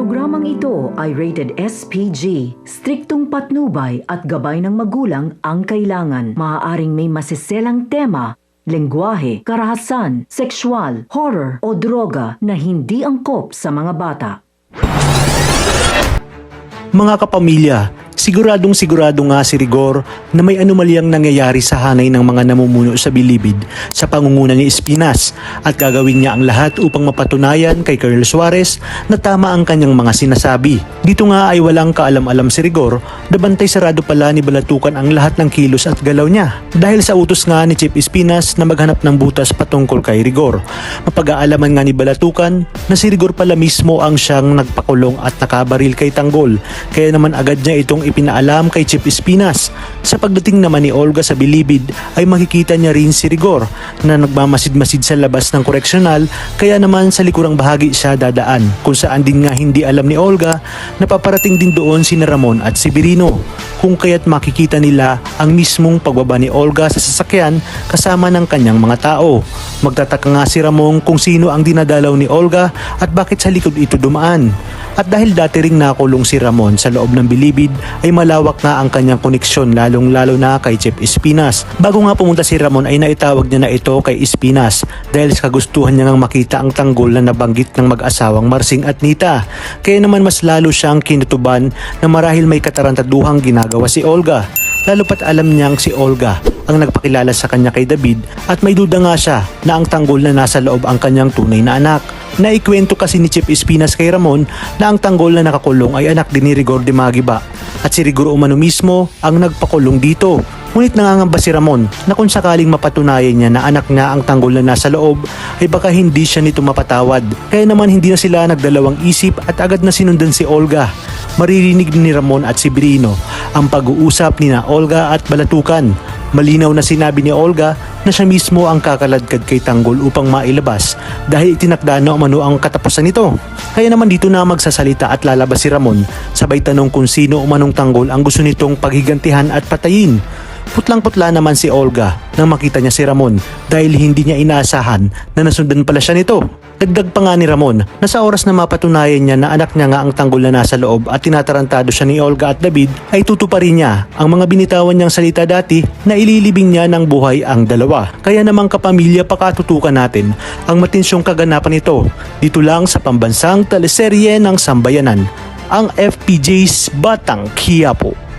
Programang ito ay rated SPG. Striktong patnubay at gabay ng magulang ang kailangan. Maaaring may masiselang tema, lengguwahe, karahasan, sexual, horror o droga na hindi angkop sa mga bata. Mga kapamilya, siguro nga si Rigor na may anomalyang nangyayari sa hanay ng mga namumuno sa Bilibid sa pangunguna ni Espinas at gagawin niya ang lahat upang mapatunayan kay Colonel Suarez na tama ang kanyang mga sinasabi. Dito nga ay walang kaalam-alam si Rigor na bantay sarado pala ni Balatukan ang lahat ng kilos at galaw niya dahil sa utos nga ni Chief Espinas na maghanap ng butas patungkol kay Rigor. Mapag-aalaman nga ni Balatukan na si Rigor pala mismo ang siyang nagpakulong at nakabaril kay Tanggol, kaya naman agad niya itong ipinaalam kay Chief Espinas. Sa pagdating naman ni Olga sa Bilibid ay makikita niya rin si Rigor na nagmamasid-masid sa labas ng koreksyonal, kaya naman sa likurang bahagi siya dadaan kung saan din nga hindi alam ni Olga na paparating din doon si Ramon at si Birino, kung kaya't makikita nila ang mismong pagbaba ni Olga sa sasakyan kasama ng kanyang mga tao. Magtataka nga si Ramon kung sino ang dinadalaw ni Olga at bakit sa likod ito dumaan. At dahil dati ring nakulong si Ramon sa loob ng Bilibid ay malawak nga ang kanyang koneksyon lalong-lalo na kay Chief Espinas. Bago nga pumunta si Ramon ay naitawag niya na ito kay Espinas dahil sa kagustuhan niya ngang makita ang Tanggol na nabanggit ng mag-asawang Marsing at Nita. Kaya naman mas lalo siyang kinutuban na marahil may katarantaduhang ginagawa si Olga. Lalo pat alam niyang si Olga ang nagpakilala sa kanya kay David at may duda nga siya na ang Tanggol na nasa loob ang kanyang tunay na anak. Naikwento kasi ni Chief Espinas kay Ramon na ang Tanggol na nakakulong ay anak din ni Rigor de Magiba at si Rigor umano mismo ang nagpakulong dito. Ngunit nangangamba si Ramon na kung sakaling mapatunayan niya na anak niya ang Tanggol na nasa loob ay baka hindi siya nito mapatawad. Kaya naman hindi na sila nagdalawang isip at agad na sinundan si Olga. Maririnig ni Ramon at si Birino ang pag-uusap ni na Olga at Balatukan. Malinaw na sinabi ni Olga na siya mismo ang kakaladkad kay Tanggol upang mailabas dahil itinakda na umano ang katapusan nito. Kaya naman dito na magsasalita at lalabas si Ramon, sabay tanong kung sino umanong Tanggol ang gusto nitong paghigantihan at patayin. Putlang-putla naman si Olga nang makita niya si Ramon dahil hindi niya inaasahan na nasundan pala siya nito. Dagdag pa nga ni Ramon na sa oras na mapatunayan niya na anak niya nga ang Tanggol na nasa loob at tinatarantado siya ni Olga at David ay tutuparin niya ang mga binitawan niyang salita dati na ililibing niya ng buhay ang dalawa. Kaya namang kapamilya, pakatutukan natin ang matinsyong kaganapan nito dito lang sa pambansang teleserye ng Sambayanan, ang FPJ's Batang Quiapo.